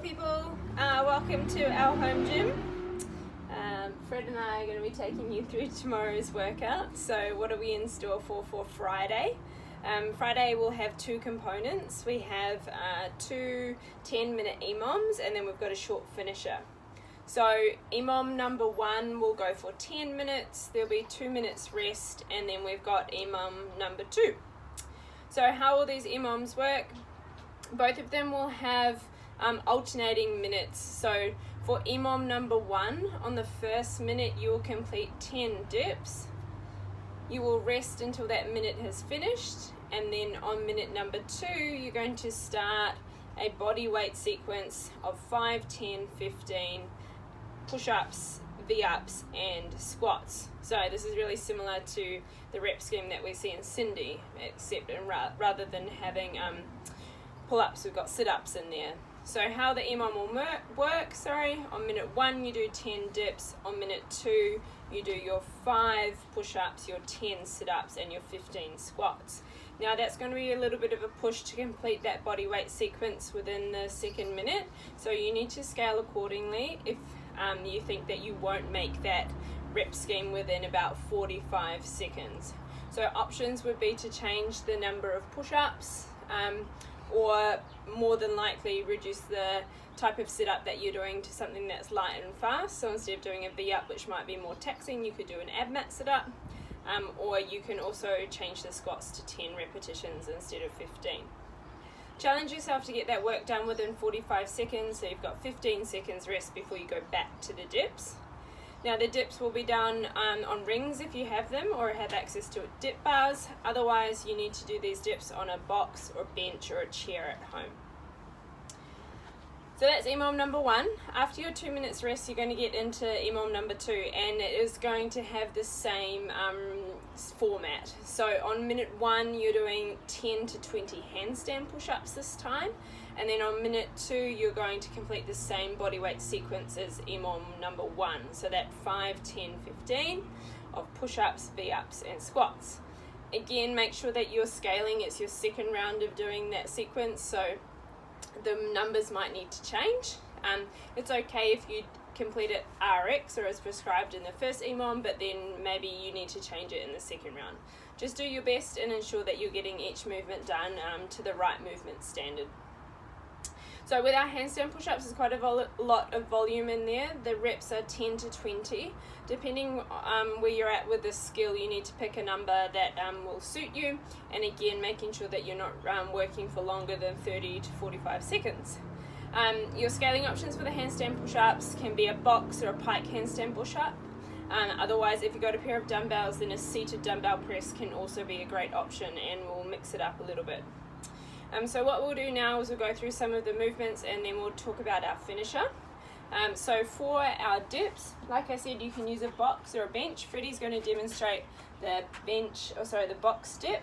people, welcome to our home gym. Fred and I are going to be taking you through tomorrow's workout. So what are we in store for Friday? Friday we'll have two components. We have two 10-minute EMOMs, and then we've got a short finisher. So EMOM number 1 will go for 10 minutes, there'll be 2 minutes rest, and then we've got EMOM number 2. So how will these EMOMs work? Both of them will have alternating minutes. So for EMOM number 1, on the first minute you will complete 10 dips. You will rest until that minute has finished, and then on minute number 2 you're going to start a body weight sequence of 5, 10, 15 push-ups, V-ups and squats. So this is really similar to the rep scheme that we see in Cindy, except rather than having pull-ups, we've got sit-ups in there. So how the EMOM will work, on minute 1 you do 10 dips, on minute 2 you do your 5 push-ups, your 10 sit-ups and your 15 squats. Now that's going to be a little bit of a push to complete that body weight sequence within the second minute, so you need to scale accordingly if you think that you won't make that rep scheme within about 45 seconds. So options would be to change the number of push-ups, or more than likely reduce the type of sit-up that you're doing to something that's light and fast. So instead of doing a V-up, which might be more taxing, you could do an ab mat sit-up, or you can also change the squats to 10 repetitions instead of 15. Challenge yourself to get that work done within 45 seconds, so you've got 15 seconds rest before you go back to the dips. Now the dips will be done on rings if you have them or have access to dip bars. Otherwise you need to do these dips on a box or bench or a chair at home. So that's EMOM number 1. After your 2 minutes rest you're going to get into EMOM number 2, and it is going to have the same format. So on minute 1 you're doing 10 to 20 handstand push-ups this time, and then on minute 2 you're going to complete the same body weight sequence as EMOM number 1. So that 5, 10, 15 of push-ups, V-ups and squats. Again, make sure that you're scaling. It's your second round of doing that sequence, so the numbers might need to change. It's okay if you complete it RX or as prescribed in the first EMOM, but then maybe you need to change it in the second round. Just do your best and ensure that you're getting each movement done to the right movement standard. So with our handstand push-ups, there's quite a lot of volume in there. The reps are 10 to 20. Depending where you're at with this skill, you need to pick a number that will suit you. And again, making sure that you're not working for longer than 30 to 45 seconds. Your scaling options for the handstand push-ups can be a box or a pike handstand push-up. Otherwise, if you've got a pair of dumbbells, then a seated dumbbell press can also be a great option, and we'll mix it up a little bit. So what we'll do now is we'll go through some of the movements and then we'll talk about our finisher. So for our dips, like I said, you can use a box or a bench. Freddie's going to demonstrate the box dip.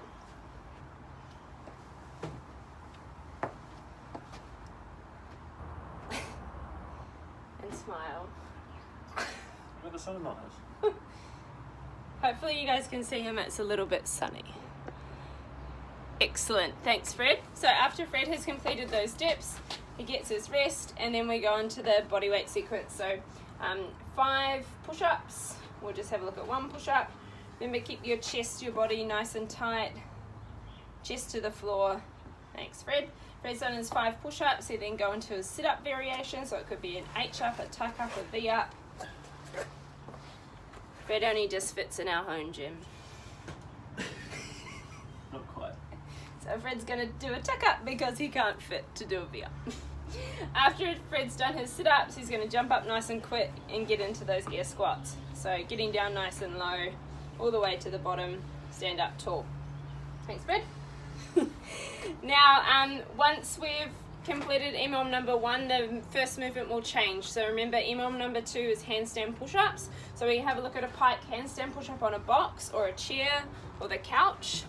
And smile. Where the sunlight is. Hopefully you guys can see him, it's a little bit sunny. Excellent, thanks Fred. So after Fred has completed those dips, he gets his rest, and then we go into the body weight sequence. So 5 push-ups, we'll just have a look at 1 push-up. Remember, keep your chest, your body nice and tight, chest to the floor. Thanks Fred. Fred's done his 5 push-ups, he then go into his sit-up variation, so it could be an H-up, a tuck-up, a V-up. Fred only just fits in our home gym. Not quite. So Fred's going to do a tuck-up because he can't fit to do a V-up. After Fred's done his sit-ups, he's going to jump up nice and quick and get into those air squats. So getting down nice and low, all the way to the bottom, stand up tall. Thanks, Fred. Now, once we've completed EMOM number 1, the first movement will change. So remember, EMOM number 2 is handstand push-ups. So we have a look at a pike handstand push-up on a box or a chair or the couch.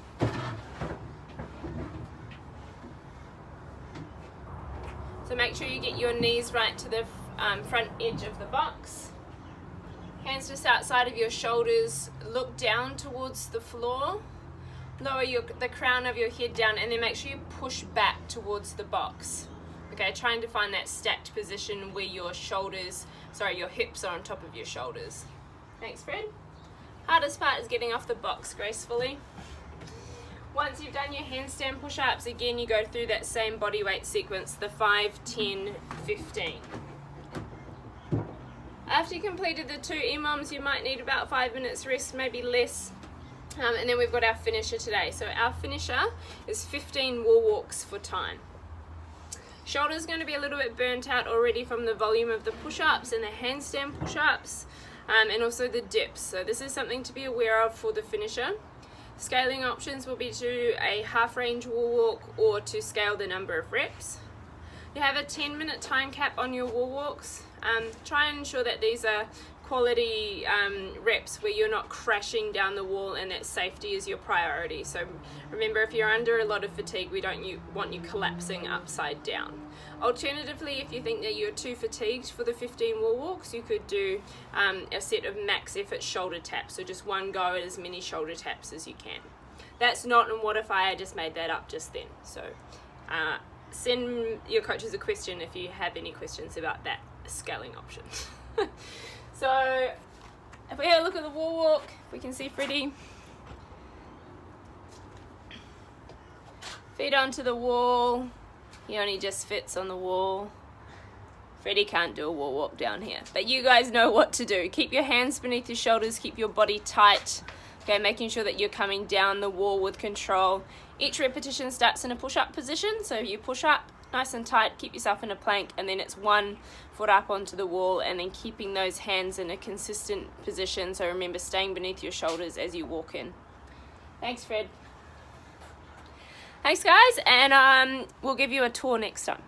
So make sure you get your knees right to the front edge of the box. Hands just outside of your shoulders, look down towards the floor. Lower the crown of your head down, and then make sure you push back towards the box. Okay, trying to find that stacked position where your hips are on top of your shoulders. Thanks, Fred. Hardest part is getting off the box gracefully. Once you've done your handstand push-ups, again you go through that same body weight sequence, the 5, 10, 15. After you completed the 2 EMOMs, you might need about 5 minutes rest, maybe less. And then we've got our finisher today. So our finisher is 15 wall walks for time. Shoulder's going to be a little bit burnt out already from the volume of the push-ups and the handstand push-ups, and also the dips. So this is something to be aware of for the finisher. Scaling options will be to do a half range wall walk or to scale the number of reps. You have a 10-minute time cap on your wall walks. Try and ensure that these are quality reps where you're not crashing down the wall and that safety is your priority. So remember, if you're under a lot of fatigue, we don't want you collapsing upside down. Alternatively, if you think that you're too fatigued for the 15 wall walks, you could do a set of max effort shoulder taps. So just one go at as many shoulder taps as you can. That's not in WOD, I just made that up just then. So send your coaches a question if you have any questions about that scaling option. So if we have a look at the wall walk, we can see Freddie. Feet onto the wall. He only just fits on the wall. Freddie can't do a wall walk down here, but you guys know what to do. Keep your hands beneath your shoulders, keep your body tight. Okay, making sure that you're coming down the wall with control. Each repetition starts in a push-up position, so you push up nice and tight, keep yourself in a plank, and then it's 1 foot up onto the wall, and then keeping those hands in a consistent position. So remember, staying beneath your shoulders as you walk in. Thanks, Fred. Thanks, guys, and we'll give you a tour next time.